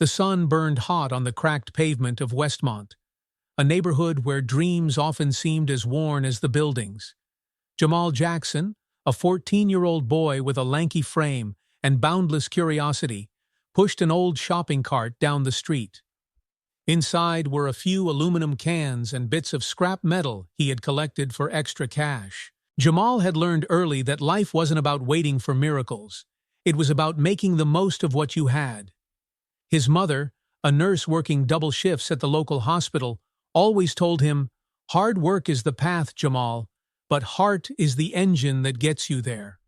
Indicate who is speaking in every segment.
Speaker 1: The sun burned hot on the cracked pavement of Westmont, a neighborhood where dreams often seemed as worn as the buildings. Jamal Jackson, a 14-year-old boy with a lanky frame and boundless curiosity, pushed an old shopping cart down the street. Inside were a few aluminum cans and bits of scrap metal he had collected for extra cash. Jamal had learned early that life wasn't about waiting for miracles. It was about making the most of what you had. His mother, a nurse working double shifts at the local hospital, always told him, "Hard work is the path, Jamal, but heart is the engine that gets you there."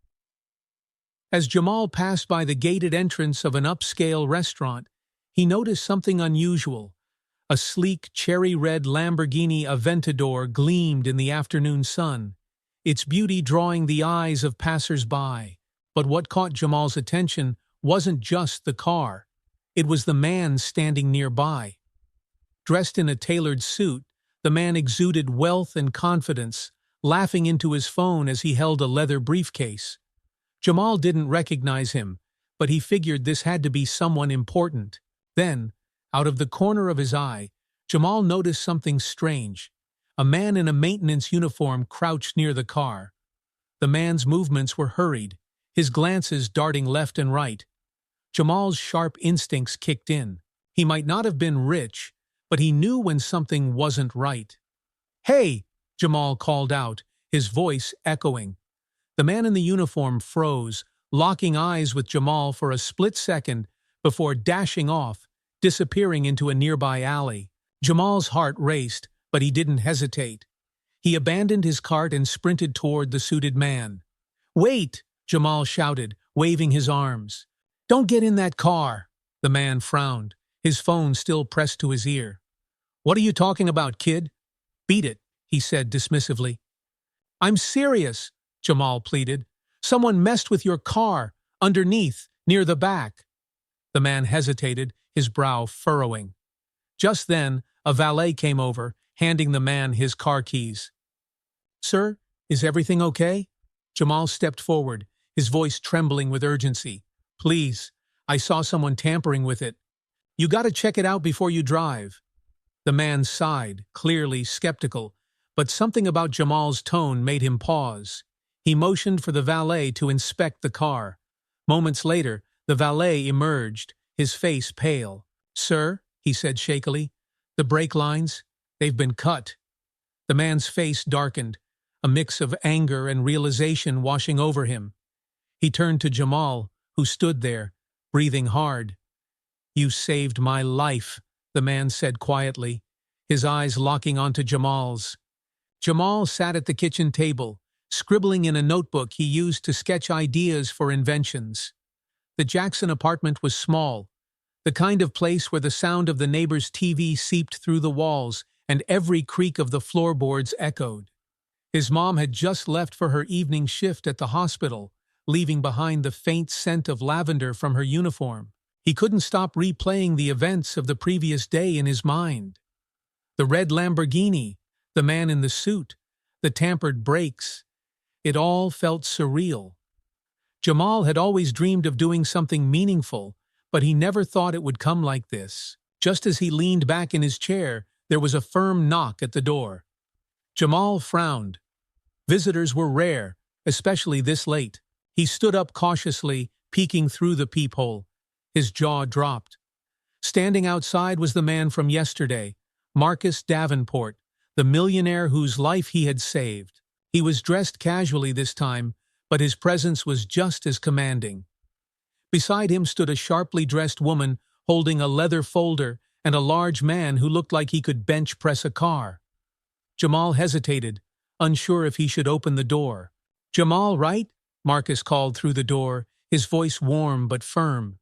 Speaker 1: As Jamal passed by the gated entrance of an upscale restaurant, he noticed something unusual. A sleek, cherry-red Lamborghini Aventador gleamed in the afternoon sun, its beauty drawing the eyes of passers-by. But what caught Jamal's attention wasn't just the car. It was the man standing nearby. Dressed in a tailored suit, the man exuded wealth and confidence, laughing into his phone as he held a leather briefcase. Jamal didn't recognize him, but he figured this had to be someone important. Then, out of the corner of his eye, Jamal noticed something strange. A man in a maintenance uniform crouched near the car. The man's movements were hurried, his glances darting left and right. Jamal's sharp instincts kicked in. He might not have been rich, but he knew when something wasn't right. "Hey!" Jamal called out, his voice echoing. The man in the uniform froze, locking eyes with Jamal for a split second before dashing off, disappearing into a nearby alley. Jamal's heart raced, but he didn't hesitate. He abandoned his cart and sprinted toward the suited man. "Wait!" Jamal shouted, waving his arms. "Don't get in that car!" The man frowned, his phone still pressed to his ear. "What are you talking about, kid?" "Beat it," he said dismissively. "I'm serious," Jamal pleaded. "Someone messed with your car, underneath, near the back." The man hesitated, his brow furrowing. Just then, a valet came over, handing the man his car keys. "Sir, is everything okay?" Jamal stepped forward, his voice trembling with urgency. "Please, I saw someone tampering with it. You gotta check it out before you drive." The man sighed, clearly skeptical, but something about Jamal's tone made him pause. He motioned for the valet to inspect the car. Moments later, the valet emerged, his face pale. "Sir," he said shakily, "the brake lines, they've been cut." The man's face darkened, a mix of anger and realization washing over him. He turned to Jamal, who stood there, breathing hard. "You saved my life," the man said quietly, his eyes locking onto Jamal's. Jamal sat at the kitchen table, scribbling in a notebook he used to sketch ideas for inventions. The Jackson apartment was small, the kind of place where the sound of the neighbor's TV seeped through the walls and every creak of the floorboards echoed. His mom had just left for her evening shift at the hospital, leaving behind the faint scent of lavender from her uniform. He couldn't stop replaying the events of the previous day in his mind. The red Lamborghini, the man in the suit, the tampered brakes. It all felt surreal. Jamal had always dreamed of doing something meaningful, but he never thought it would come like this. Just as he leaned back in his chair, there was a firm knock at the door. Jamal frowned. Visitors were rare, especially this late. He stood up cautiously, peeking through the peephole. His jaw dropped. Standing outside was the man from yesterday, Marcus Davenport, the millionaire whose life he had saved. He was dressed casually this time, but his presence was just as commanding. Beside him stood a sharply dressed woman holding a leather folder and a large man who looked like he could bench press a car. Jamal hesitated, unsure if he should open the door. "Jamal, right?" Marcus called through the door, his voice warm but firm.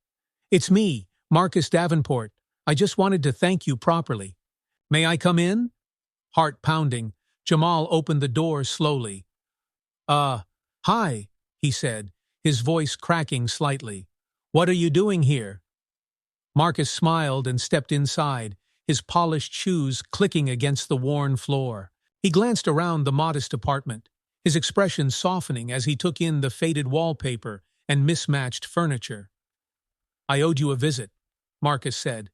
Speaker 1: "It's me, Marcus Davenport. I just wanted to thank you properly. May I come in?" Heart pounding, Jamal opened the door slowly. Hi," he said, his voice cracking slightly. "What are you doing here?" Marcus smiled and stepped inside, his polished shoes clicking against the worn floor. He glanced around the modest apartment, his expression softening as he took in the faded wallpaper and mismatched furniture. "I owed you a visit," Marcus said.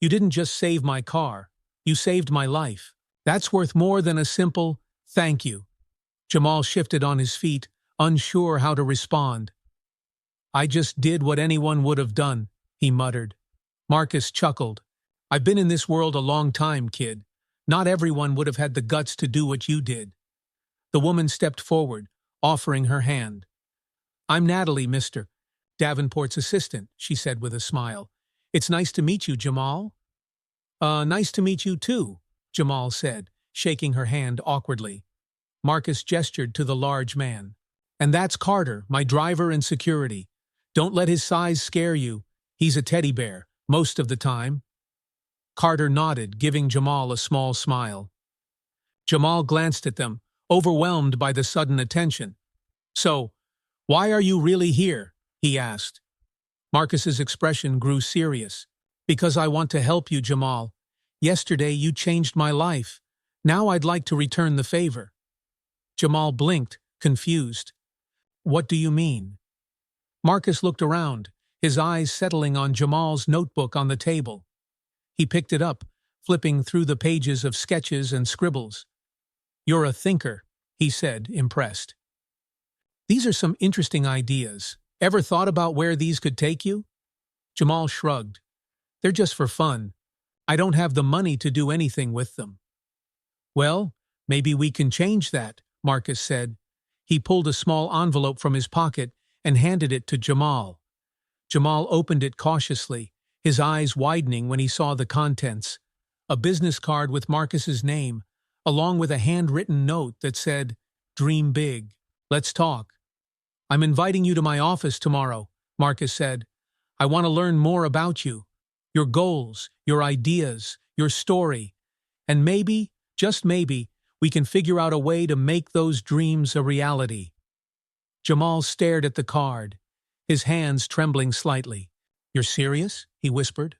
Speaker 1: You didn't just save my car. You saved my life. That's worth more than a simple thank you. Jamal shifted on his feet, unsure how to respond. I just did what anyone would have done, he muttered. Marcus chuckled. I've been in this world a long time, kid. Not everyone would have had the guts to do what you did. The woman stepped forward, offering her hand. I'm Natalie, Mr. Davenport's assistant, she said with a smile. It's nice to meet you, Jamal. Nice to meet you too, Jamal said, shaking her hand awkwardly. Marcus gestured to the large man. And that's Carter, my driver and security. Don't let his size scare you. He's a teddy bear, most of the time. Carter nodded, giving Jamal a small smile. Jamal glanced at them, overwhelmed by the sudden attention. So, why are you really here? He asked. Marcus's expression grew serious. Because I want to help you, Jamal. Yesterday you changed my life. Now I'd like to return the favor. Jamal blinked, confused. What do you mean? Marcus looked around, his eyes settling on Jamal's notebook on the table. He picked it up, flipping through the pages of sketches and scribbles. You're a thinker, he said, impressed. These are some interesting ideas. Ever thought about where these could take you? Jamal shrugged. They're just for fun. I don't have the money to do anything with them. Well, maybe we can change that, Marcus said. He pulled a small envelope from his pocket and handed it to Jamal. Jamal opened it cautiously, his eyes widening when he saw the contents. A business card with Marcus's name, along with a handwritten note that said, Dream big. Let's talk. I'm inviting you to my office tomorrow, Marcus said. I want to learn more about you, your goals, your ideas, your story, and maybe, just maybe, we can figure out a way to make those dreams a reality. Jamal stared at the card, his hands trembling slightly. You're serious? He whispered.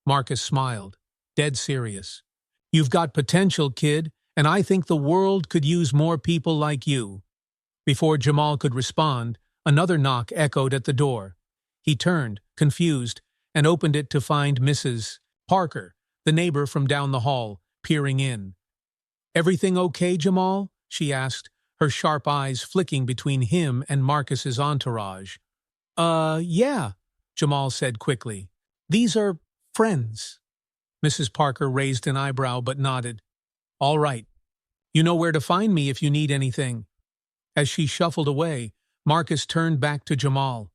Speaker 1: Marcus smiled. Dead serious. You've got potential, kid, and I think the world could use more people like you. Before Jamal could respond, another knock echoed at the door. He turned, confused, and opened it to find Mrs. Parker, the neighbor from down the hall, peering in. Everything okay, Jamal? She asked, her sharp eyes flicking between him and Marcus's entourage. Yeah, Jamal said quickly. These are friends. Mrs. Parker raised an eyebrow but nodded. All right. You know where to find me if you need anything. As she shuffled away, Marcus turned back to Jamal.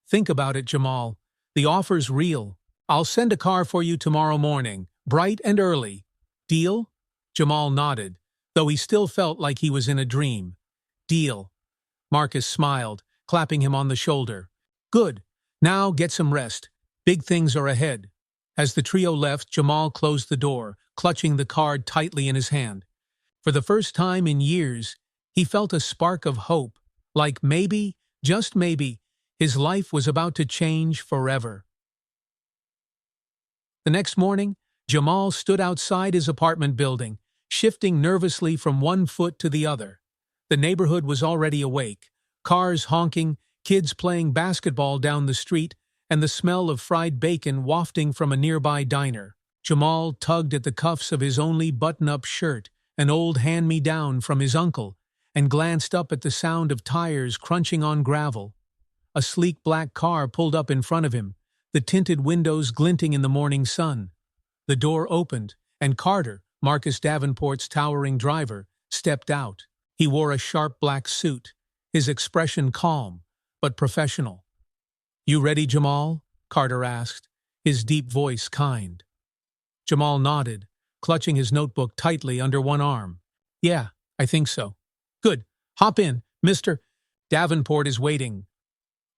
Speaker 1: Think about it, Jamal. The offer's real. I'll send a car for you tomorrow morning, bright and early. Deal? Jamal nodded, though he still felt like he was in a dream. Deal. Marcus smiled, clapping him on the shoulder. Good. Now get some rest. Big things are ahead. As the trio left, Jamal closed the door, clutching the card tightly in his hand. For the first time in years, he felt a spark of hope, like maybe, just maybe, his life was about to change forever. The next morning, Jamal stood outside his apartment building, shifting nervously from one foot to the other. The neighborhood was already awake, cars honking, kids playing basketball down the street, and the smell of fried bacon wafting from a nearby diner. Jamal tugged at the cuffs of his only button-up shirt, an old hand-me-down from his uncle, and glanced up at the sound of tires crunching on gravel. A sleek black car pulled up in front of him, the tinted windows glinting in the morning sun. The door opened, and Carter, Marcus Davenport's towering driver, stepped out. He wore a sharp black suit, his expression calm, but professional. You ready, Jamal? Carter asked, his deep voice kind. Jamal nodded, clutching his notebook tightly under one arm. Yeah, I think so. Good. Hop in, Mr. Davenport is waiting.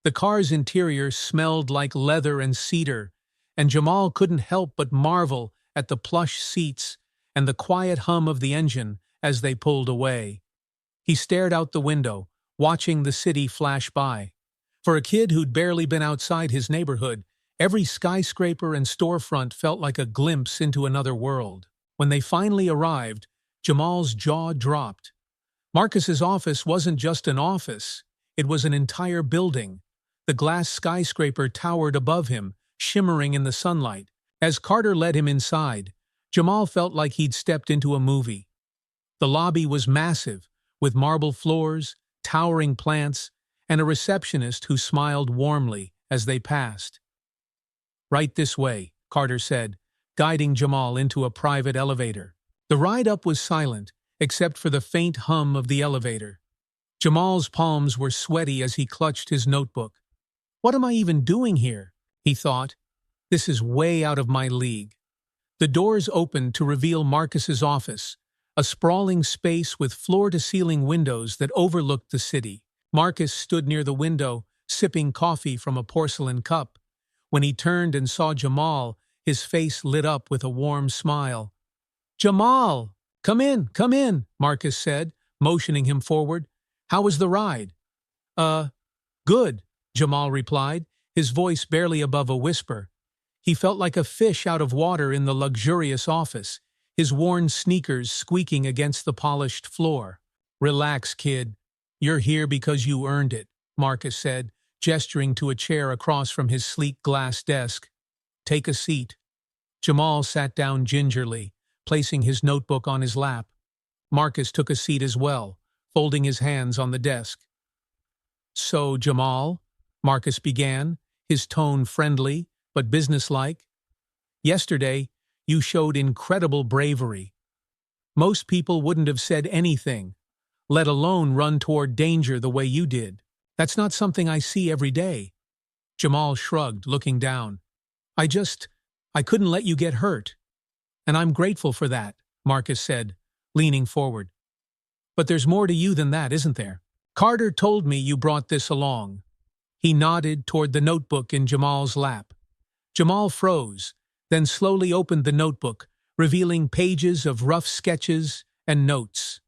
Speaker 1: The car's interior smelled like leather and cedar, and Jamal couldn't help but marvel at the plush seats and the quiet hum of the engine as they pulled away. He stared out the window, watching the city flash by. For a kid who'd barely been outside his neighborhood, every skyscraper and storefront felt like a glimpse into another world. When they finally arrived, Jamal's jaw dropped. Marcus's office wasn't just an office, it was an entire building. The glass skyscraper towered above him, shimmering in the sunlight. As Carter led him inside, Jamal felt like he'd stepped into a movie. The lobby was massive, with marble floors, towering plants, and a receptionist who smiled warmly as they passed. "Right this way," Carter said, guiding Jamal into a private elevator. The ride up was silent, except for the faint hum of the elevator. Jamal's palms were sweaty as he clutched his notebook. "What am I even doing here?" he thought. "This is way out of my league." The doors opened to reveal Marcus's office, a sprawling space with floor-to-ceiling windows that overlooked the city. Marcus stood near the window, sipping coffee from a porcelain cup. When he turned and saw Jamal, his face lit up with a warm smile. "Jamal! Come in," Marcus said, motioning him forward. "How was the ride?" Good," Jamal replied, his voice barely above a whisper. He felt like a fish out of water in the luxurious office, his worn sneakers squeaking against the polished floor. "Relax, kid. You're here because you earned it," Marcus said, gesturing to a chair across from his sleek glass desk. "Take a seat." Jamal sat down gingerly, placing his notebook on his lap. Marcus took a seat as well, folding his hands on the desk. "So, Jamal," Marcus began, his tone friendly but businesslike, "yesterday you showed incredible bravery. Most people wouldn't have said anything, let alone run toward danger the way you did. That's not something I see every day." Jamal shrugged, looking down. I couldn't let you get hurt. And I'm grateful for that," Marcus said, leaning forward. "But there's more to you than that, isn't there? Carter told me you brought this along." He nodded toward the notebook in Jamal's lap. Jamal froze, then slowly opened the notebook, revealing pages of rough sketches and notes.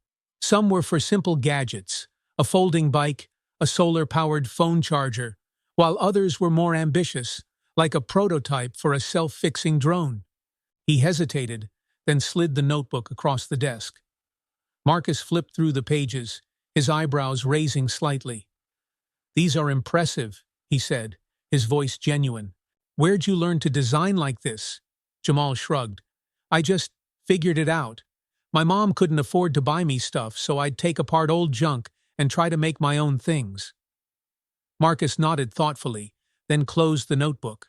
Speaker 1: Some were for simple gadgets, a folding bike, a solar-powered phone charger, while others were more ambitious, like a prototype for a self-fixing drone. He hesitated, then slid the notebook across the desk. Marcus flipped through the pages, his eyebrows raising slightly. "These are impressive," he said, his voice genuine. "Where'd you learn to design like this?" Jamal shrugged. "I just figured it out. My mom couldn't afford to buy me stuff, so I'd take apart old junk and try to make my own things." Marcus nodded thoughtfully, then closed the notebook.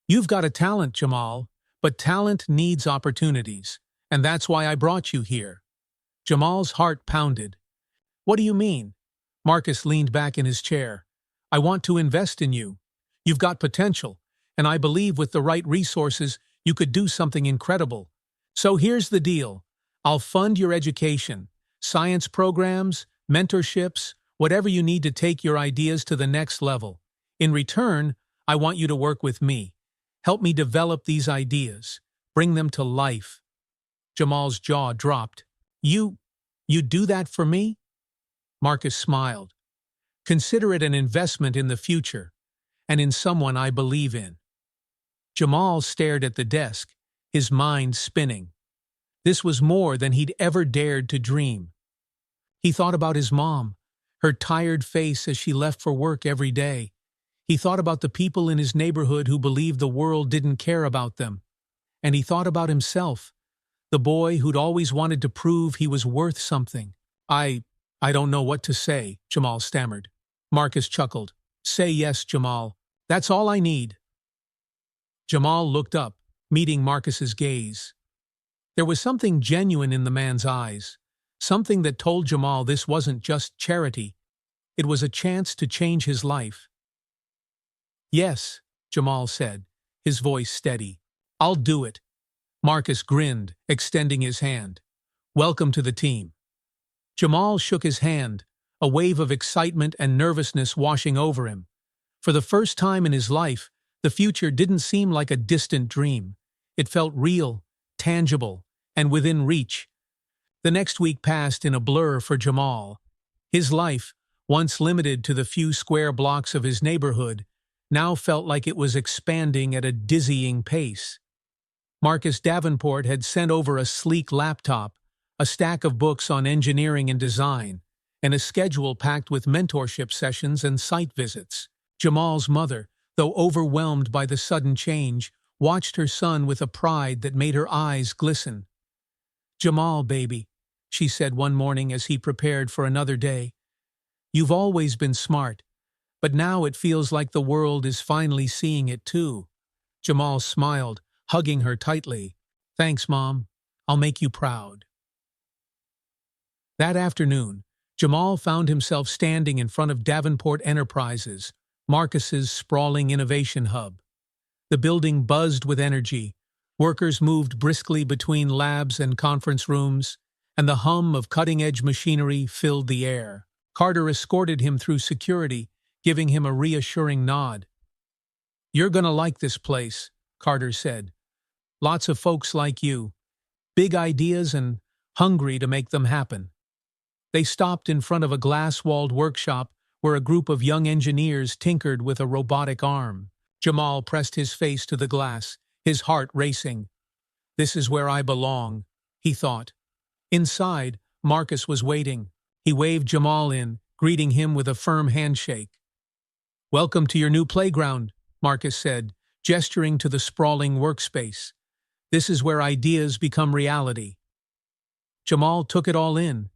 Speaker 1: "You've got a talent, Jamal, but talent needs opportunities, and that's why I brought you here." Jamal's heart pounded. "What do you mean?" Marcus leaned back in his chair. "I want to invest in you. You've got potential, and I believe with the right resources you could do something incredible. So here's the deal. I'll fund your education, science programs, mentorships, whatever you need to take your ideas to the next level. In return, I want you to work with me. Help me develop these ideas, bring them to life." Jamal's jaw dropped. You do that for me?" Marcus smiled. "Consider it an investment in the future, and in someone I believe in." Jamal stared at the desk, his mind spinning. This was more than he'd ever dared to dream. He thought about his mom, her tired face as she left for work every day. He thought about the people in his neighborhood who believed the world didn't care about them. And he thought about himself, the boy who'd always wanted to prove he was worth something. I don't know what to say," Jamal stammered. Marcus chuckled. "Say yes, Jamal. That's all I need." Jamal looked up, meeting Marcus's gaze. There was something genuine in the man's eyes, something that told Jamal this wasn't just charity. It was a chance to change his life. "Yes," Jamal said, his voice steady. "I'll do it." Marcus grinned, extending his hand. "Welcome to the team." Jamal shook his hand, a wave of excitement and nervousness washing over him. For the first time in his life, the future didn't seem like a distant dream. It felt real, tangible, and within reach. The next week passed in a blur for Jamal. His life, once limited to the few square blocks of his neighborhood, now felt like it was expanding at a dizzying pace. Marcus Davenport had sent over a sleek laptop, a stack of books on engineering and design, and a schedule packed with mentorship sessions and site visits. Jamal's mother, though overwhelmed by the sudden change, watched her son with a pride that made her eyes glisten. "Jamal, baby," she said one morning as he prepared for another day, "you've always been smart, but now it feels like the world is finally seeing it too." Jamal smiled, hugging her tightly. "Thanks, Mom. I'll make you proud." That afternoon, Jamal found himself standing in front of Davenport Enterprises, Marcus's sprawling innovation hub. The building buzzed with energy. Workers moved briskly between labs and conference rooms, and the hum of cutting-edge machinery filled the air. Carter escorted him through security, giving him a reassuring nod. "You're gonna like this place," Carter said. "Lots of folks like you. Big ideas and hungry to make them happen." They stopped in front of a glass-walled workshop where a group of young engineers tinkered with a robotic arm. Jamal pressed his face to the glass, his heart racing. "This is where I belong," he thought. Inside, Marcus was waiting. He waved Jamal in, greeting him with a firm handshake. "Welcome to your new playground," Marcus said, gesturing to the sprawling workspace. "This is where ideas become reality." Jamal took it all in.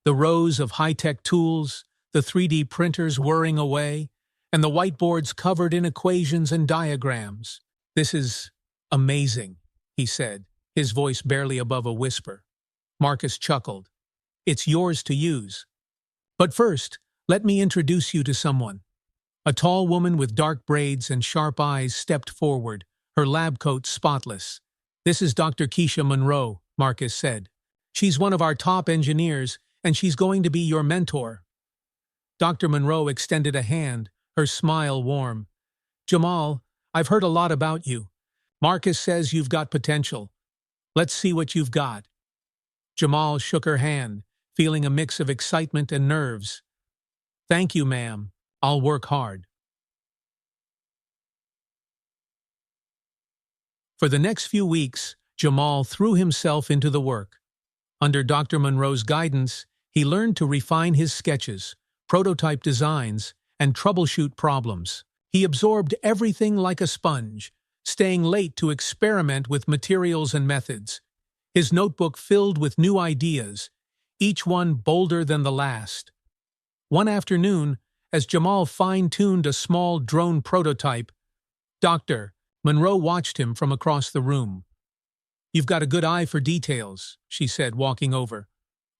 Speaker 1: The rows of high-tech tools, the 3D printers whirring away, and the whiteboards covered in equations and diagrams. "This is amazing," he said, his voice barely above a whisper. Marcus chuckled. "It's yours to use. But first, let me introduce you to someone." A tall woman with dark braids and sharp eyes stepped forward, her lab coat spotless. "This is Dr. Keisha Monroe," Marcus said. "She's one of our top engineers, and she's going to be your mentor." Dr. Monroe extended a hand, her smile warm. "Jamal, I've heard a lot about you. Marcus says you've got potential. Let's see what you've got." Jamal shook her hand, feeling a mix of excitement and nerves. "Thank you, ma'am. I'll work hard." For the next few weeks, Jamal threw himself into the work. Under Dr. Monroe's guidance, he learned to refine his sketches, prototype designs, and troubleshoot problems. He absorbed everything like a sponge, staying late to experiment with materials and methods. His notebook filled with new ideas, each one bolder than the last. One afternoon, as Jamal fine-tuned a small drone prototype, Dr. Monroe watched him from across the room. "You've got a good eye for details," she said, walking over.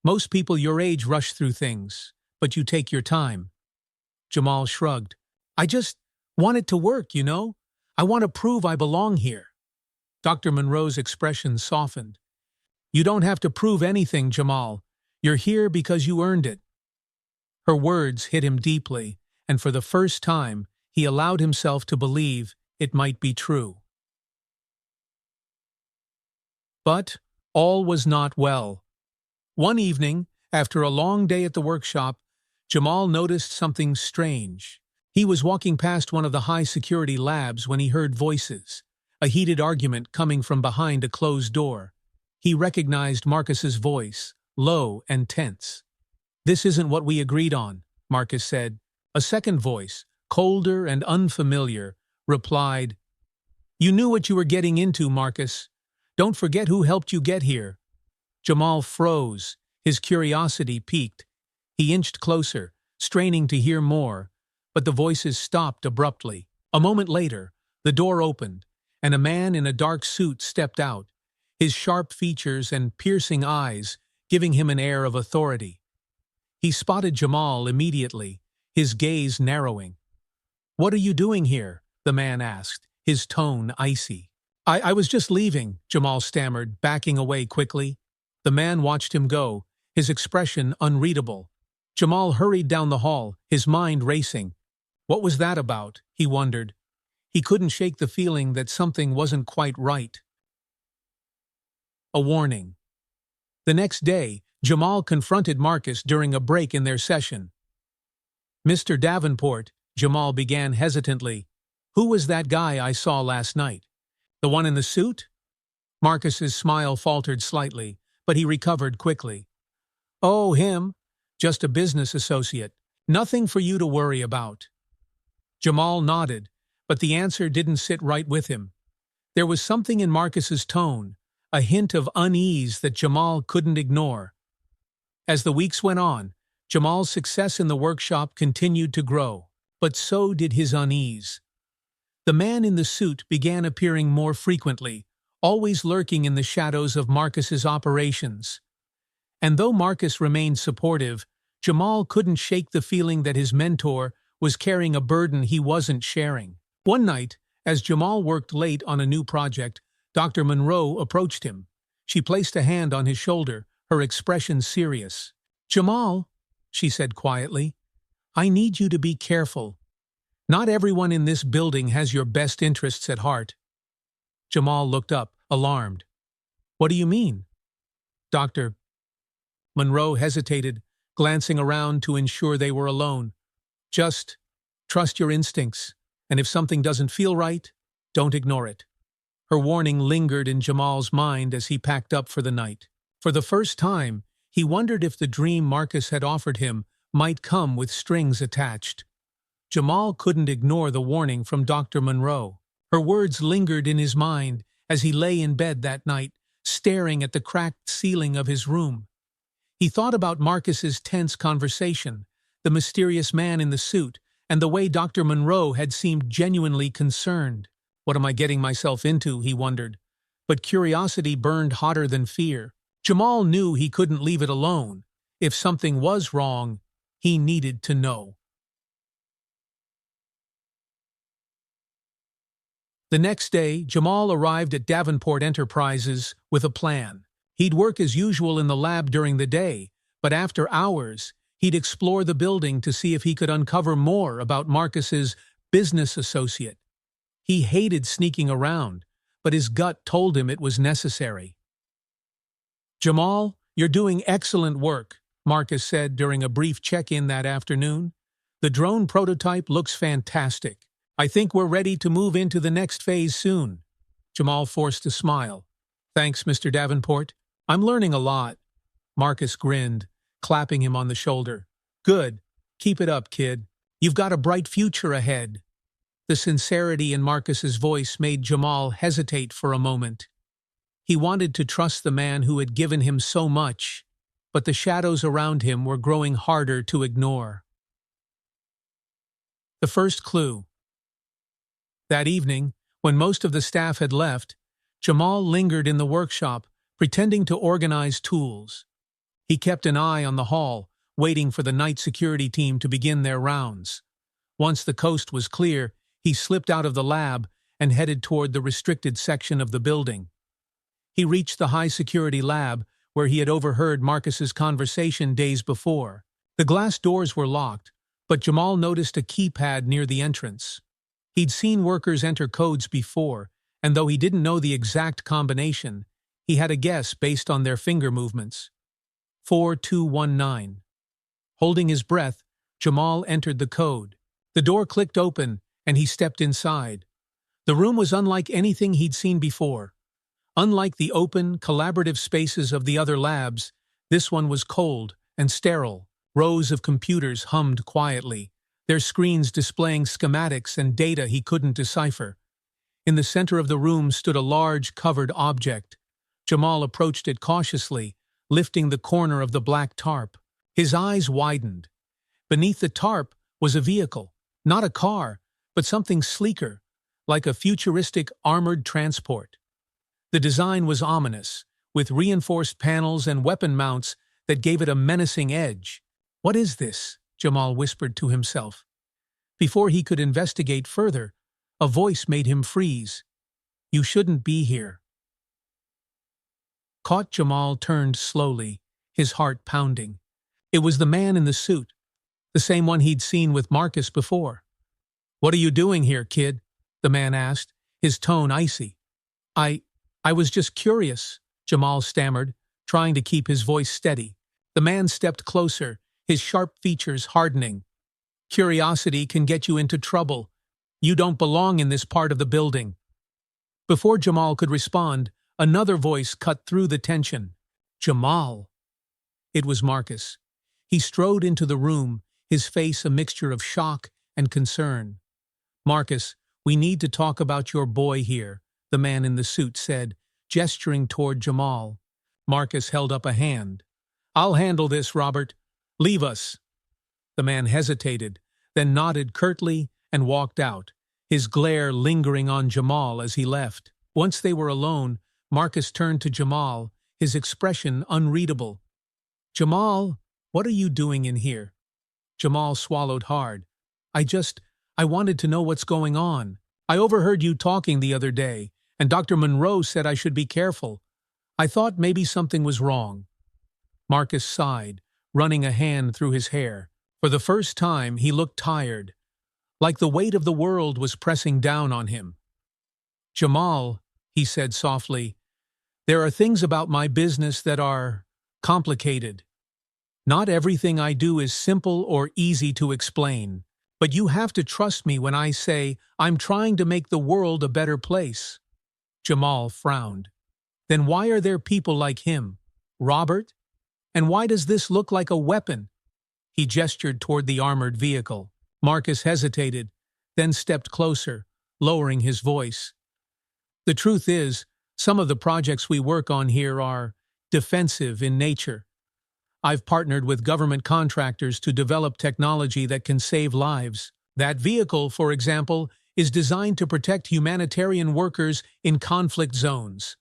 Speaker 1: "Most people your age rush through things, but you take your time." Jamal shrugged. "I just want it to work, you know? I want to prove I belong here." Dr. Monroe's expression softened. "You don't have to prove anything, Jamal. You're here because you earned it." Her words hit him deeply, and for the first time, he allowed himself to believe it might be true. But all was not well. One evening, after a long day at the workshop, Jamal noticed something strange. He was walking past one of the high-security labs when he heard voices, a heated argument coming from behind a closed door. He recognized Marcus's voice, low and tense. "This isn't what we agreed on," Marcus said. A second voice, colder and unfamiliar, replied, "You knew what you were getting into, Marcus. Don't forget who helped you get here." Jamal froze, his curiosity piqued. He inched closer, straining to hear more, but the voices stopped abruptly. A moment later, the door opened, and a man in a dark suit stepped out, his sharp features and piercing eyes giving him an air of authority. He spotted Jamal immediately, his gaze narrowing. "What are you doing here?" the man asked, his tone icy. I was just leaving," Jamal stammered, backing away quickly. The man watched him go, his expression unreadable. Jamal hurried down the hall, his mind racing. What was that about, he wondered. He couldn't shake the feeling that something wasn't quite right. A warning. The next day, Jamal confronted Marcus during a break in their session. "Mr. Davenport," Jamal began hesitantly, "who was that guy I saw last night? The one in the suit?" Marcus's smile faltered slightly, but he recovered quickly. "Oh, him. Just a business associate. Nothing for you to worry about." Jamal nodded, but the answer didn't sit right with him. There was something in Marcus's tone, a hint of unease that Jamal couldn't ignore. As the weeks went on, Jamal's success in the workshop continued to grow, but so did his unease. The man in the suit began appearing more frequently, always lurking in the shadows of Marcus's operations. And though Marcus remained supportive, Jamal couldn't shake the feeling that his mentor was carrying a burden he wasn't sharing. One night, as Jamal worked late on a new project, Dr. Monroe approached him. She placed a hand on his shoulder, her expression serious. "Jamal," she said quietly, "I need you to be careful. Not everyone in this building has your best interests at heart." Jamal looked up, alarmed. "What do you mean?" Dr. Monroe hesitated, glancing around to ensure they were alone. "Just trust your instincts, and if something doesn't feel right, don't ignore it." Her warning lingered in Jamal's mind as he packed up for the night. For the first time, he wondered if the dream Marcus had offered him might come with strings attached. Jamal couldn't ignore the warning from Dr. Monroe. Her words lingered in his mind as he lay in bed that night, staring at the cracked ceiling of his room. He thought about Marcus's tense conversation, the mysterious man in the suit, and the way Dr. Monroe had seemed genuinely concerned. "What am I getting myself into?" he wondered. But curiosity burned hotter than fear. Jamal knew he couldn't leave it alone. If something was wrong, he needed to know. The next day, Jamal arrived at Davenport Enterprises with a plan. He'd work as usual in the lab during the day, but after hours, he'd explore the building to see if he could uncover more about Marcus's business associate. He hated sneaking around, but his gut told him it was necessary. "Jamal, you're doing excellent work," Marcus said during a brief check-in that afternoon. "The drone prototype looks fantastic. I think we're ready to move into the next phase soon." Jamal forced a smile. "Thanks, Mr. Davenport. I'm learning a lot." Marcus grinned, clapping him on the shoulder. "Good. Keep it up, kid. You've got a bright future ahead." The sincerity in Marcus's voice made Jamal hesitate for a moment. He wanted to trust the man who had given him so much, but the shadows around him were growing harder to ignore. The first clue. That evening, when most of the staff had left, Jamal lingered in the workshop, pretending to organize tools. He kept an eye on the hall, waiting for the night security team to begin their rounds. Once the coast was clear, he slipped out of the lab and headed toward the restricted section of the building. He reached the high-security lab, where he had overheard Marcus's conversation days before. The glass doors were locked, but Jamal noticed a keypad near the entrance. He'd seen workers enter codes before, and though he didn't know the exact combination, he had a guess based on their finger movements. 4219. Holding his breath, Jamal entered the code. The door clicked open, and he stepped inside. The room was unlike anything he'd seen before. Unlike the open, collaborative spaces of the other labs, this one was cold and sterile. Rows of computers hummed quietly, their screens displaying schematics and data he couldn't decipher. In the center of the room stood a large, covered object. Jamal approached it cautiously, lifting the corner of the black tarp. His eyes widened. Beneath the tarp was a vehicle, not a car, but something sleeker, like a futuristic armored transport. The design was ominous, with reinforced panels and weapon mounts that gave it a menacing edge. "What is this?" Jamal whispered to himself. Before he could investigate further, a voice made him freeze. "You shouldn't be here." Caught, Jamal turned slowly, his heart pounding. It was the man in the suit, the same one he'd seen with Marcus before. "What are you doing here, kid?" the man asked, his tone icy. I was just curious," Jamal stammered, trying to keep his voice steady. The man stepped closer, his sharp features hardening. "Curiosity can get you into trouble. You don't belong in this part of the building." Before Jamal could respond, another voice cut through the tension. "Jamal." It was Marcus. He strode into the room, his face a mixture of shock and concern. "Marcus, "We need to talk about your boy here," the man in the suit said, gesturing toward Jamal. Marcus held up a hand. "I'll handle this, Robert. Leave us." The man hesitated, then nodded curtly and walked out, his glare lingering on Jamal as he left. Once they were alone, Marcus turned to Jamal, his expression unreadable. "Jamal, what are you doing in here?" Jamal swallowed hard. I wanted to know what's going on. I overheard you talking the other day, and Dr. Monroe said I should be careful. I thought maybe something was wrong." Marcus sighed, running a hand through his hair. For the first time, he looked tired, like the weight of the world was pressing down on him. "Jamal," he said softly, "there are things about my business that are complicated. Not everything I do is simple or easy to explain, but you have to trust me when I say I'm trying to make the world a better place." Jamal frowned. "Then why are there people like him, Robert? And why does this look like a weapon?" He gestured toward the armored vehicle. Marcus hesitated, then stepped closer, lowering his voice. "The truth is, some of the projects we work on here are defensive in nature. I've partnered with government contractors to develop technology that can save lives. That vehicle, for example, is designed to protect humanitarian workers in conflict zones."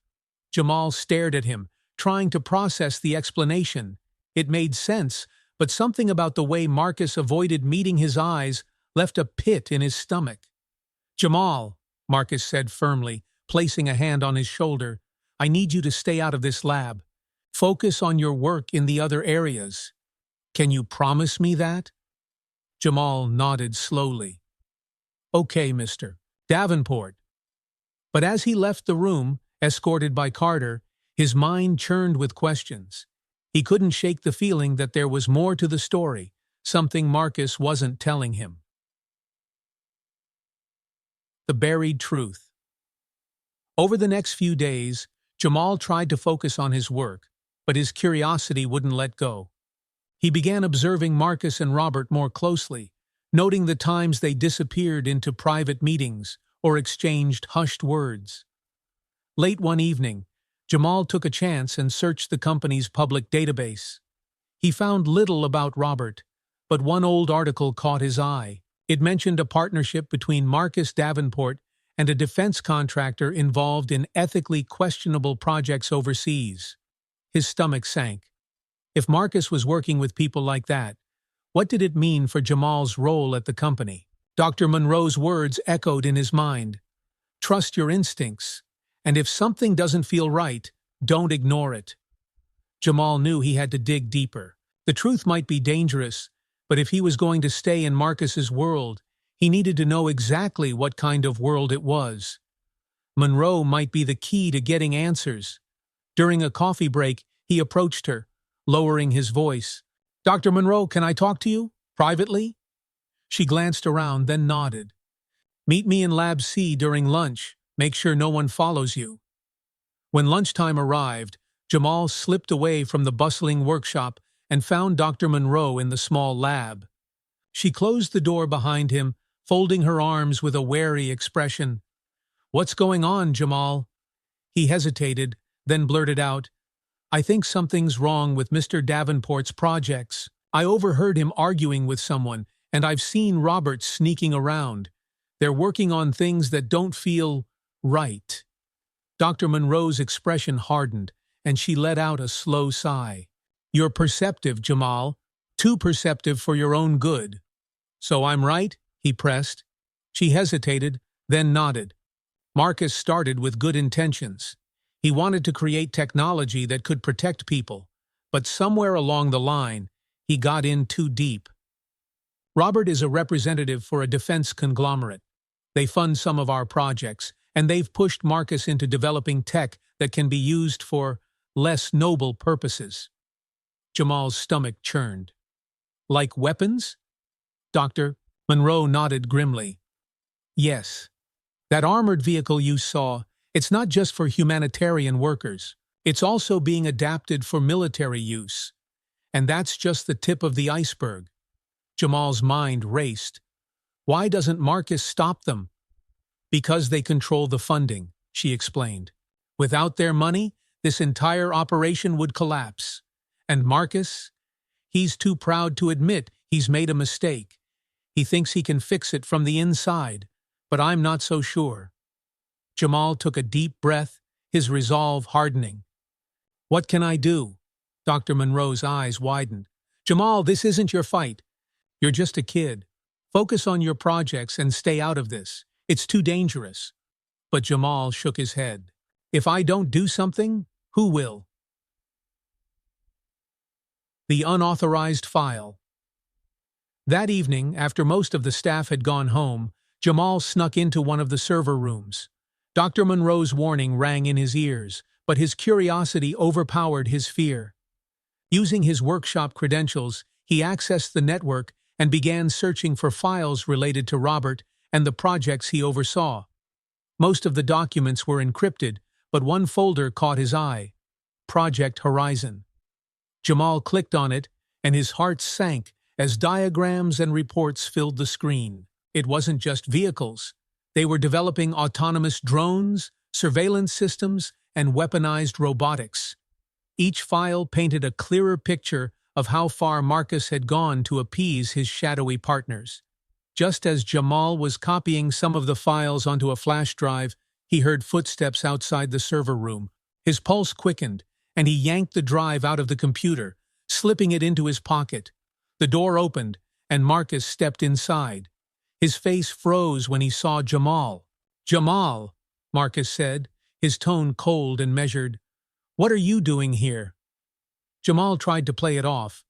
Speaker 1: Jamal stared at him, trying to process the explanation. It made sense, but something about the way Marcus avoided meeting his eyes left a pit in his stomach. "Jamal," Marcus said firmly, placing a hand on his shoulder, "I need you to stay out of this lab. Focus on your work in the other areas. Can you promise me that?" Jamal nodded slowly. "Okay, Mr. Davenport." But as he left the room, escorted by Carter, his mind churned with questions. He couldn't shake the feeling that there was more to the story, something Marcus wasn't telling him. The buried truth. Over the next few days, Jamal tried to focus on his work, but his curiosity wouldn't let go. He began observing Marcus and Robert more closely, noting the times they disappeared into private meetings or exchanged hushed words. Late one evening, Jamal took a chance and searched the company's public database. He found little about Robert, but one old article caught his eye. It mentioned a partnership between Marcus Davenport and a defense contractor involved in ethically questionable projects overseas. His stomach sank. If Marcus was working with people like that, what did it mean for Jamal's role at the company? Dr. Monroe's words echoed in his mind. "Trust your instincts, and if something doesn't feel right, don't ignore it." Jamal knew he had to dig deeper. The truth might be dangerous, but if he was going to stay in Marcus's world, he needed to know exactly what kind of world it was. Monroe might be the key to getting answers. During a coffee break, he approached her, lowering his voice. "Dr. Monroe, can I talk to you? Privately?" She glanced around, then nodded. "Meet me in Lab C during lunch. Make sure no one follows you." When lunchtime arrived, Jamal slipped away from the bustling workshop and found Dr. Monroe in the small lab. She closed the door behind him, folding her arms with a wary expression. "What's going on, Jamal?" He hesitated, then blurted out, "I think something's wrong with Mr. Davenport's projects. I overheard him arguing with someone, and I've seen Robert sneaking around. They're working on things that don't feel right." Dr. Monroe's expression hardened, and she let out a slow sigh. "You're perceptive, Jamal. Too perceptive for your own good." "So I'm right?" he pressed. She hesitated, then nodded. Marcus started with good intentions. He wanted to create technology that could protect people, but somewhere along the line, he got in too deep. Robert is a representative for a defense conglomerate. They fund some of our projects, and they've pushed Marcus into developing tech that can be used for less noble purposes. Jamal's stomach churned. "Like weapons?" Dr. Monroe nodded grimly. "Yes. That armored vehicle you saw, it's not just for humanitarian workers. It's also being adapted for military use. And that's just the tip of the iceberg." Jamal's mind raced. Why doesn't Marcus stop them? Because they control the funding, she explained. Without their money, this entire operation would collapse. And Marcus? He's too proud to admit he's made a mistake. He thinks he can fix it from the inside, but I'm not so sure. Jamal took a deep breath, his resolve hardening. What can I do? Dr. Monroe's eyes widened. Jamal, this isn't your fight. You're just a kid. Focus on your projects and stay out of this. It's too dangerous. But Jamal shook his head. If I don't do something, who will? The unauthorized file. That evening, after most of the staff had gone home, Jamal snuck into one of the server rooms. Dr. Monroe's warning rang in his ears, but his curiosity overpowered his fear. Using his workshop credentials, he accessed the network and began searching for files related to Robert and the projects he oversaw. Most of the documents were encrypted, but one folder caught his eye: Project Horizon. Jamal clicked on it, and his heart sank as diagrams and reports filled the screen. It wasn't just vehicles. They were developing autonomous drones, surveillance systems, and weaponized robotics. Each file painted a clearer picture of how far Marcus had gone to appease his shadowy partners. Just as Jamal was copying some of the files onto a flash drive, he heard footsteps outside the server room. His pulse quickened, and he yanked the drive out of the computer, slipping it into his pocket. The door opened, and Marcus stepped inside. His face froze when he saw Jamal. "Jamal," Marcus said, his tone cold and measured. "What are you doing here?" Jamal tried to play it off.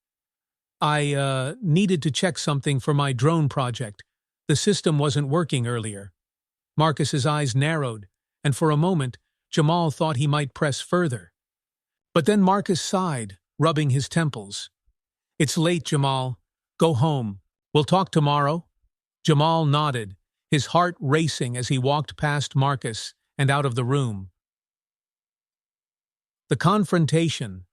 Speaker 1: I needed to check something for my drone project. The system wasn't working earlier." Marcus's eyes narrowed, and for a moment, Jamal thought he might press further. But then Marcus sighed, rubbing his temples. "It's late, Jamal. Go home. We'll talk tomorrow." Jamal nodded, his heart racing as he walked past Marcus and out of the room. The confrontation.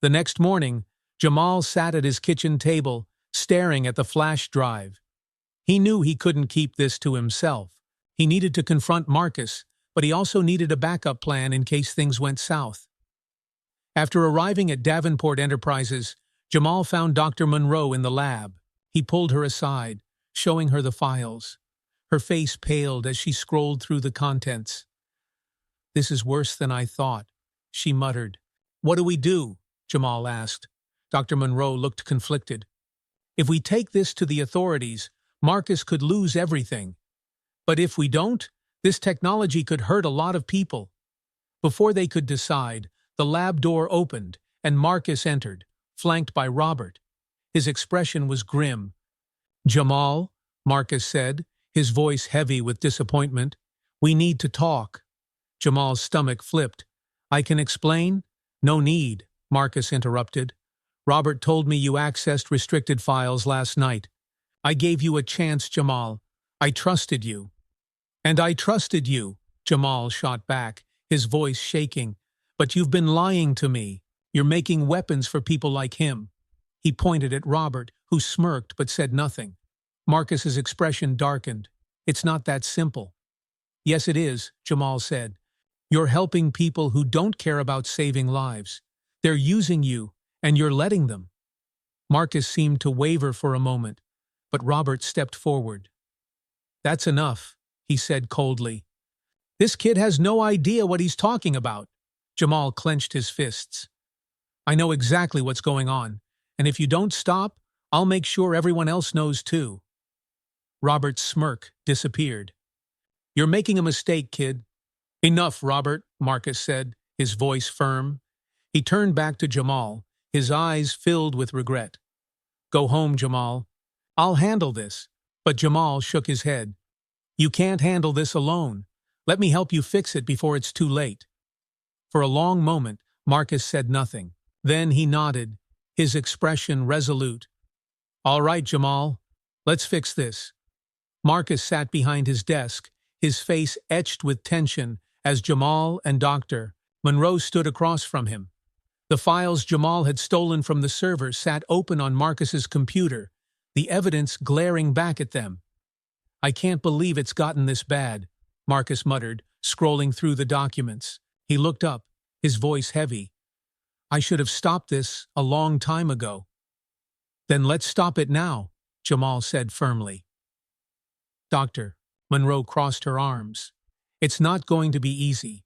Speaker 1: The next morning, Jamal sat at his kitchen table, staring at the flash drive. He knew he couldn't keep this to himself. He needed to confront Marcus, but he also needed a backup plan in case things went south. After arriving at Davenport Enterprises, Jamal found Dr. Monroe in the lab. He pulled her aside, showing her the files. Her face paled as she scrolled through the contents. "This is worse than I thought," she muttered. "What do we do?" Jamal asked. Dr. Monroe looked conflicted. "If we take this to the authorities, Marcus could lose everything. But if we don't, this technology could hurt a lot of people." Before they could decide, the lab door opened and Marcus entered, flanked by Robert. His expression was grim. "Jamal," Marcus said, his voice heavy with disappointment, "we need to talk." Jamal's stomach flipped. "I can explain?" "No need," Marcus interrupted. "Robert told me you accessed restricted files last night. I gave you a chance, Jamal. I trusted you." "And I trusted you," Jamal shot back, his voice shaking. "But you've been lying to me. You're making weapons for people like him." He pointed at Robert, who smirked but said nothing. Marcus's expression darkened. "It's not that simple." "Yes, it is," Jamal said. "You're helping people who don't care about saving lives. They're using you, and you're letting them." Marcus seemed to waver for a moment, but Robert stepped forward. "That's enough," he said coldly. "This kid has no idea what he's talking about." Jamal clenched his fists. "I know exactly what's going on, and if you don't stop, I'll make sure everyone else knows too." Robert's smirk disappeared. "You're making a mistake, kid." "Enough, Robert," Marcus said, his voice firm. He turned back to Jamal, his eyes filled with regret. "Go home, Jamal. I'll handle this." But Jamal shook his head. "You can't handle this alone. Let me help you fix it before it's too late." For a long moment, Marcus said nothing. Then he nodded, his expression resolute. "All right, Jamal. Let's fix this." Marcus sat behind his desk, his face etched with tension, as Jamal and Dr. Monroe stood across from him. The files Jamal had stolen from the server sat open on Marcus's computer, the evidence glaring back at them. "I can't believe it's gotten this bad," Marcus muttered, scrolling through the documents. He looked up, his voice heavy. I should have stopped this a long time ago. Then let's stop it now, Jamal said firmly. Doctor, Monroe crossed her arms. It's not going to be easy.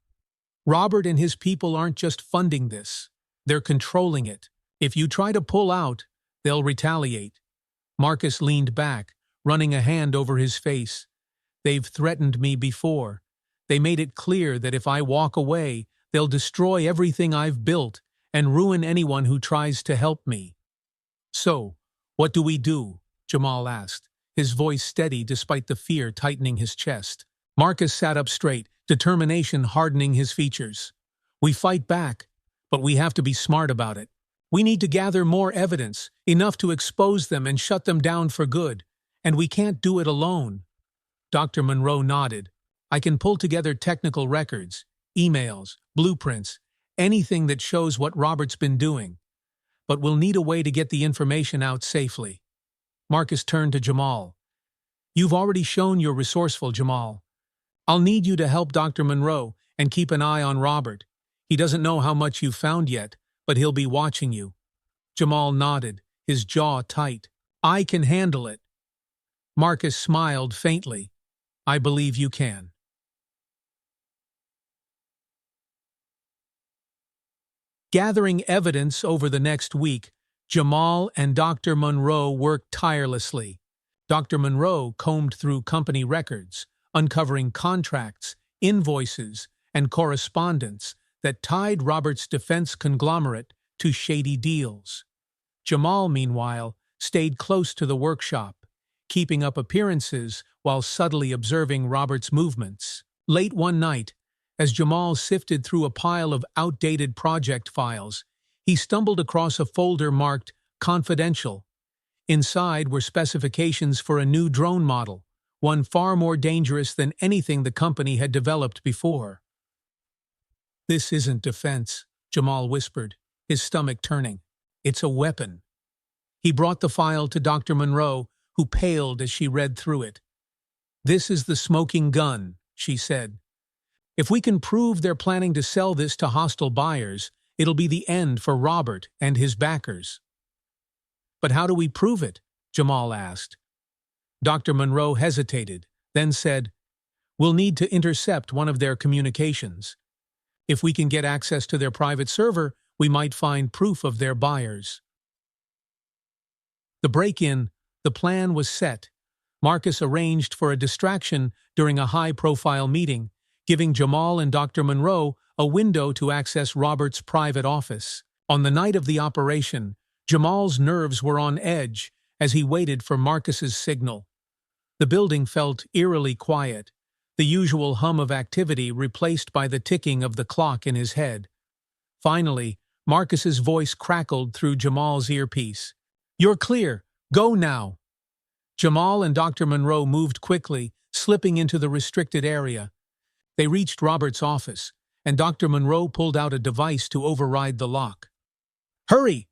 Speaker 1: Robert and his people aren't just funding this. They're controlling it. If you try to pull out, they'll retaliate. Marcus leaned back, running a hand over his face. They've threatened me before. They made it clear that if I walk away, they'll destroy everything I've built and ruin anyone who tries to help me. So, what do we do? Jamal asked, his voice steady despite the fear tightening his chest. Marcus sat up straight, determination hardening his features. We fight back, but we have to be smart about it. We need to gather more evidence, enough to expose them and shut them down for good. And we can't do it alone. Dr. Monroe nodded. I can pull together technical records, emails, blueprints, anything that shows what Robert's been doing. But we'll need a way to get the information out safely. Marcus turned to Jamal. You've already shown you're resourceful, Jamal. I'll need you to help Dr. Monroe and keep an eye on Robert. He doesn't know how much you've found yet, but he'll be watching you. Jamal nodded, his jaw tight. I can handle it. Marcus smiled faintly. I believe you can. Gathering evidence over the next week, Jamal and Dr. Monroe worked tirelessly. Dr. Monroe combed through company records, uncovering contracts, invoices, and correspondence that tied Robert's defense conglomerate to shady deals. Jamal, meanwhile, stayed close to the workshop, keeping up appearances while subtly observing Robert's movements. Late one night, as Jamal sifted through a pile of outdated project files, he stumbled across a folder marked Confidential. Inside were specifications for a new drone model, one far more dangerous than anything the company had developed before. This isn't defense, Jamal whispered, his stomach turning. It's a weapon. He brought the file to Dr. Monroe, who paled as she read through it. This is the smoking gun, she said. If we can prove they're planning to sell this to hostile buyers, it'll be the end for Robert and his backers. But how do we prove it? Jamal asked. Dr. Monroe hesitated, then said, We'll need to intercept one of their communications. If we can get access to their private server, we might find proof of their buyers. The break-in, the plan was set. Marcus arranged for a distraction during a high-profile meeting, giving Jamal and Dr. Monroe a window to access Robert's private office. On the night of the operation, Jamal's nerves were on edge as he waited for Marcus's signal. The building felt eerily quiet, the usual hum of activity replaced by the ticking of the clock in his head. Finally, Marcus's voice crackled through Jamal's earpiece. You're clear. Go now. Jamal and Dr. Monroe moved quickly, slipping into the restricted area. They reached Robert's office, and Dr. Monroe pulled out a device to override the lock. Hurry!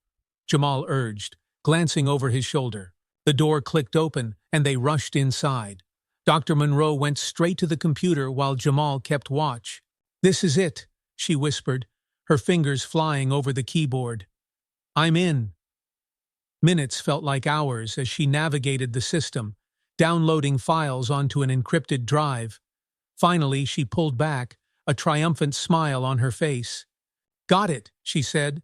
Speaker 1: Jamal urged, glancing over his shoulder. The door clicked open, and they rushed inside. Dr. Monroe went straight to the computer while Jamal kept watch. This is it, she whispered, her fingers flying over the keyboard. I'm in. Minutes felt like hours as she navigated the system, downloading files onto an encrypted drive. Finally, she pulled back, a triumphant smile on her face. Got it, she said.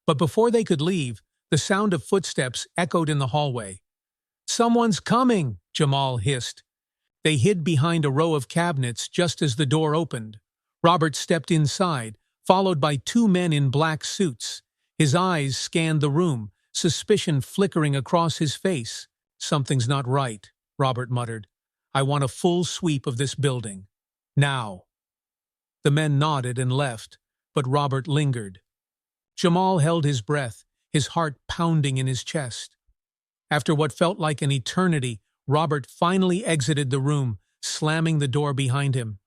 Speaker 1: But before they could leave, the sound of footsteps echoed in the hallway. Someone's coming, Jamal hissed. They hid behind a row of cabinets just as the door opened. Robert stepped inside, followed by two men in black suits. His eyes scanned the room, suspicion flickering across his face. Something's not right, Robert muttered. I want a full sweep of this building. Now. The men nodded and left, but Robert lingered. Jamal held his breath, his heart pounding in his chest. After what felt like an eternity, Robert finally exited the room, slamming the door behind him.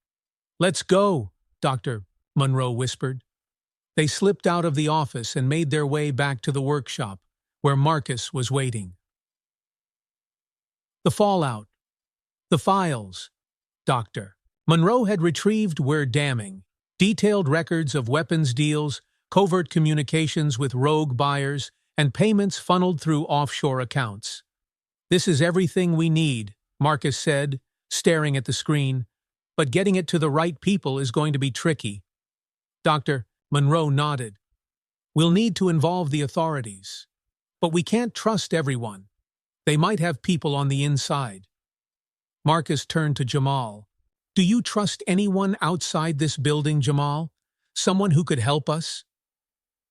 Speaker 1: Let's go, Dr. Monroe whispered. They slipped out of the office and made their way back to the workshop, where Marcus was waiting. The fallout. The files, Doctor. Monroe had retrieved were damning. Detailed records of weapons deals, covert communications with rogue buyers, and payments funneled through offshore accounts. "This is everything we need," Marcus said, staring at the screen, "but getting it to the right people is going to be tricky." Dr. Monroe nodded. "We'll need to involve the authorities. But we can't trust everyone. They might have people on the inside." Marcus turned to Jamal. "Do you trust anyone outside this building, Jamal? Someone who could help us?"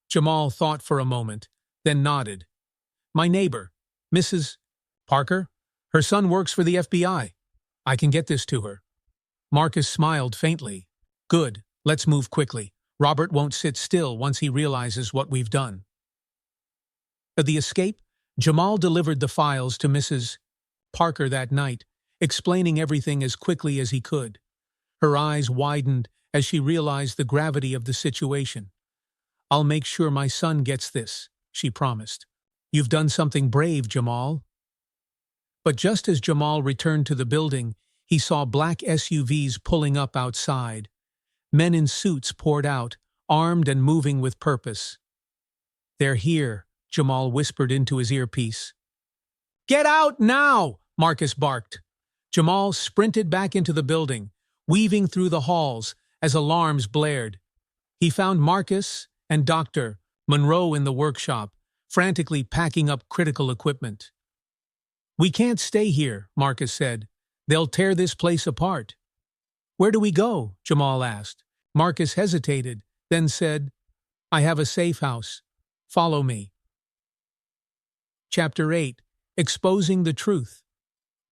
Speaker 1: Jamal thought for a moment, then nodded. "My neighbor, Mrs. Parker. Her son works for the FBI. I can get this to her." Marcus smiled faintly. "Good, let's move quickly. Robert won't sit still once he realizes what we've done." At the escape, Jamal delivered the files to Mrs. Parker that night, explaining everything as quickly as he could. Her eyes widened as she realized the gravity of the situation. "I'll make sure my son gets this," she promised. "You've done something brave, Jamal." But just as Jamal returned to the building, he saw black SUVs pulling up outside. Men in suits poured out, armed and moving with purpose. "They're here," Jamal whispered into his earpiece. "Get out now!" Marcus barked. Jamal sprinted back into the building, weaving through the halls as alarms blared. He found Marcus and Dr. Monroe in the workshop, frantically packing up critical equipment. "We can't stay here," Marcus said. "They'll tear this place apart." "Where do we go?" Jamal asked. Marcus hesitated, then said, "I have a safe house. Follow me." Chapter 8. Exposing the Truth.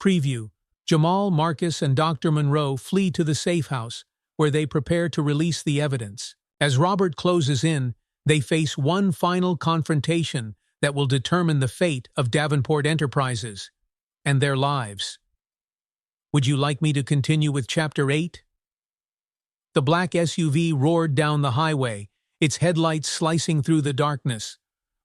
Speaker 1: Preview. Jamal, Marcus, and Dr. Monroe flee to the safe house, where they prepare to release the evidence. As Robert closes in, they face one final confrontation that will determine the fate of Davenport Enterprises and their lives. Would you like me to continue with Chapter 8? The black SUV roared down the highway, its headlights slicing through the darkness.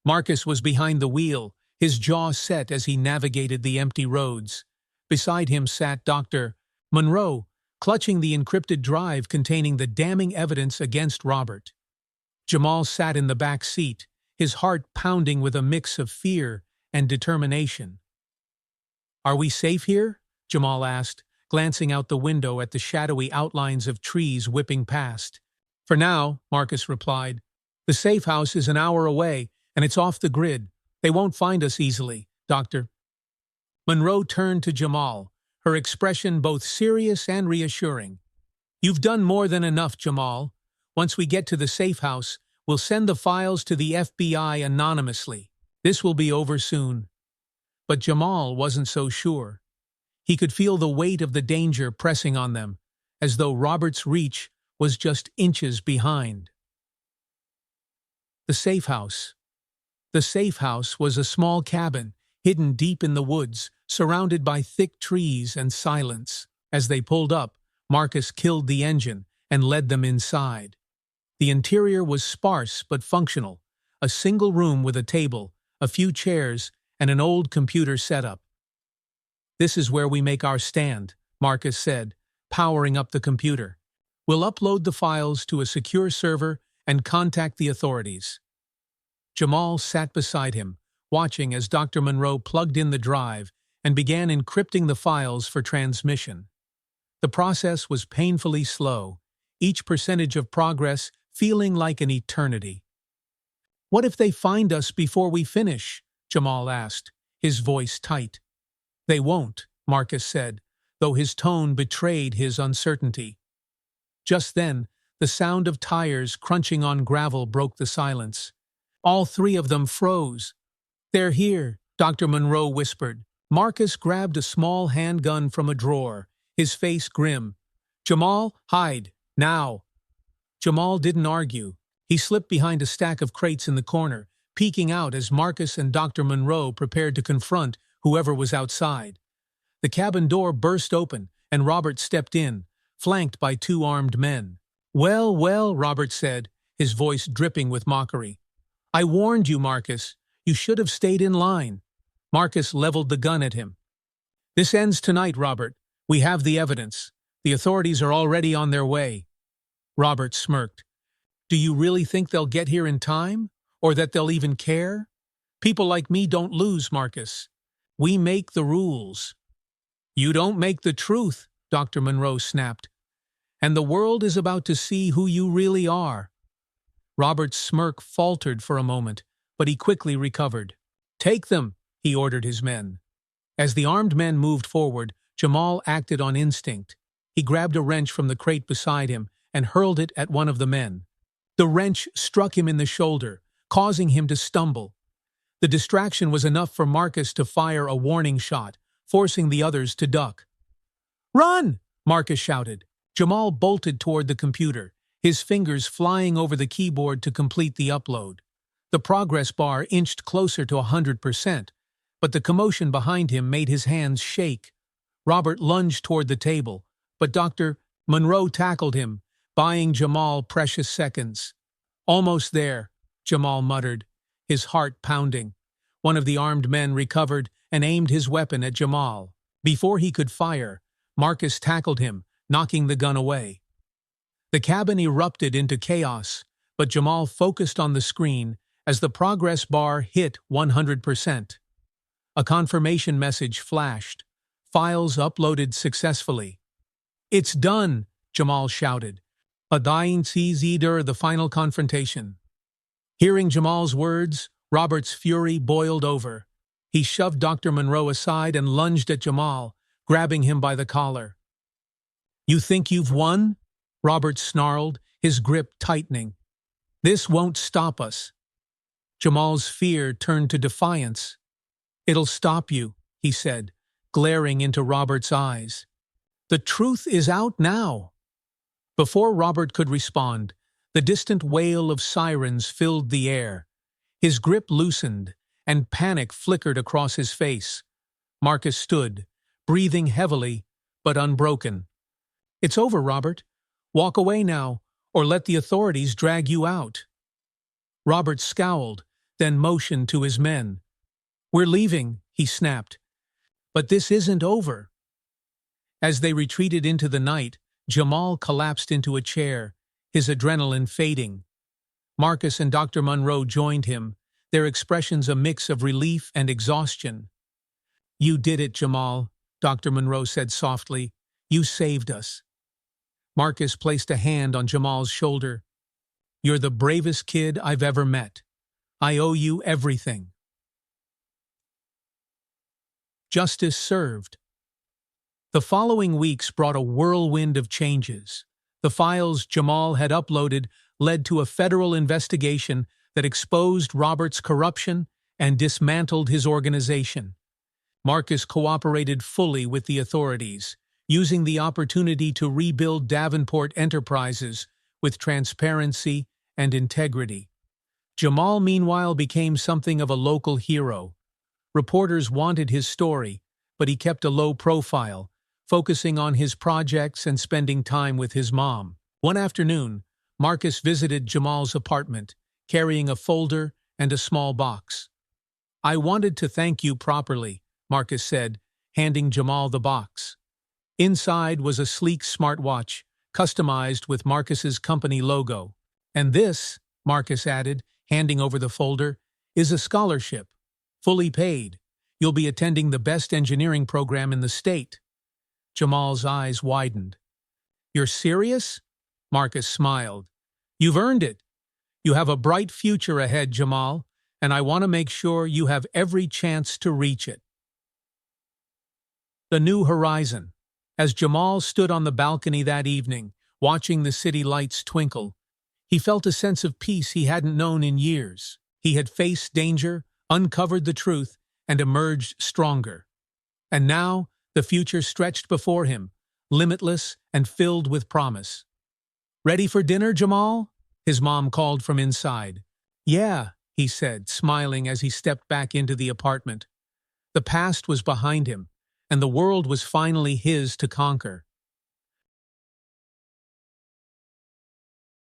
Speaker 1: Marcus was behind the wheel, his jaw set as he navigated the empty roads. Beside him sat Dr. Monroe, clutching the encrypted drive containing the damning evidence against Robert. Jamal sat in the back seat, his heart pounding with a mix of fear and determination. "Are we safe here?" Jamal asked, glancing out the window at the shadowy outlines of trees whipping past. "For now," Marcus replied. "The safe house is an hour away, and it's off the grid. They won't find us easily, Doctor." Monroe turned to Jamal, her expression both serious and reassuring. "You've done more than enough, Jamal. Once we get to the safe house, we'll send the files to the FBI anonymously. This will be over soon." But Jamal wasn't so sure. He could feel the weight of the danger pressing on them, as though Robert's reach was just inches behind. The safe house. The safe house was a small cabin, hidden deep in the woods, surrounded by thick trees and silence. As they pulled up, Marcus killed the engine and led them inside. The interior was sparse but functional, a single room with a table, a few chairs, and an old computer setup. "This is where we make our stand," Marcus said, powering up the computer. "We'll upload the files to a secure server and contact the authorities." Jamal sat beside him, watching as Dr. Monroe plugged in the drive and began encrypting the files for transmission. The process was painfully slow, each percentage of progress feeling like an eternity. "What if they find us before we finish?" Jamal asked, his voice tight. "They won't," Marcus said, though his tone betrayed his uncertainty. Just then, the sound of tires crunching on gravel broke the silence. All three of them froze. "They're here," Dr. Monroe whispered. Marcus grabbed a small handgun from a drawer, his face grim. "Jamal, hide, now." Jamal didn't argue. He slipped behind a stack of crates in the corner, peeking out as Marcus and Dr. Monroe prepared to confront whoever was outside. The cabin door burst open, and Robert stepped in, flanked by two armed men. "Well, well," Robert said, his voice dripping with mockery. "I warned you, Marcus. You should have stayed in line." Marcus leveled the gun at him. "This ends tonight, Robert. We have the evidence. The authorities are already on their way. Robert smirked. Do you really think they'll get here in time? Or that they'll even care? People like me don't lose, Marcus. We make the rules. You don't make the truth, Dr. Monroe snapped. And the world is about to see who you really are. Robert's smirk faltered for a moment, but he quickly recovered. Take them, he ordered his men. As the armed men moved forward, Jamal acted on instinct. He grabbed a wrench from the crate beside him and hurled it at one of the men. The wrench struck him in the shoulder, causing him to stumble. The distraction was enough for Marcus to fire a warning shot, forcing the others to duck. Run! Marcus shouted. Jamal bolted toward the computer, his fingers flying over the keyboard to complete the upload. The progress bar inched closer to 100%, but the commotion behind him made his hands shake. Robert lunged toward the table, but Dr. Monroe tackled him, buying Jamal precious seconds. Almost there, Jamal muttered, his heart pounding. One of the armed men recovered and aimed his weapon at Jamal. Before he could fire, Marcus tackled him, knocking the gun away. The cabin erupted into chaos, but Jamal focused on the screen as the progress bar hit 100%. A confirmation message flashed. Files uploaded successfully. It's done, Jamal shouted. Adain sees either the final confrontation. Hearing Jamal's words, Robert's fury boiled over. He shoved Dr. Monroe aside and lunged at Jamal, grabbing him by the collar. You think you've won? Robert snarled, his grip tightening. This won't stop us. Jamal's fear turned to defiance. It'll stop you, he said, glaring into Robert's eyes. The truth is out now. Before Robert could respond, the distant wail of sirens filled the air. His grip loosened, and panic flickered across his face. Marcus stood, breathing heavily, but unbroken. It's over, Robert. Walk away now, or let the authorities drag you out. Robert scowled, then motioned to his men. We're leaving, he snapped. But this isn't over. As they retreated into the night, Jamal collapsed into a chair, his adrenaline fading. Marcus and Dr. Monroe joined him, their expressions a mix of relief and exhaustion. You did it, Jamal, Dr. Monroe said softly. You saved us. Marcus placed a hand on Jamal's shoulder. You're the bravest kid I've ever met. I owe you everything. Justice served. The following weeks brought a whirlwind of changes. The files Jamal had uploaded led to a federal investigation that exposed Robert's corruption and dismantled his organization. Marcus cooperated fully with the authorities, using the opportunity to rebuild Davenport Enterprises with transparency and integrity. Jamal, meanwhile, became something of a local hero. Reporters wanted his story, but he kept a low profile, focusing on his projects and spending time with his mom. One afternoon, Marcus visited Jamal's apartment, carrying a folder and a small box. I wanted to thank you properly, Marcus said, handing Jamal the box. Inside was a sleek smartwatch, customized with Marcus's company logo. And this, Marcus added, handing over the folder, is a scholarship, fully paid. You'll be attending the best engineering program in the state. Jamal's eyes widened. You're serious? Marcus smiled. You've earned it. You have a bright future ahead, Jamal, and I want to make sure you have every chance to reach it. The New Horizon. As Jamal stood on the balcony that evening, watching the city lights twinkle, he felt a sense of peace he hadn't known in years. He had faced danger, uncovered the truth, and emerged stronger. And now, the future stretched before him, limitless and filled with promise. Ready for dinner, Jamal? His mom called from inside. Yeah, he said, smiling as he stepped back into the apartment. The past was behind him, and the world was finally his to conquer.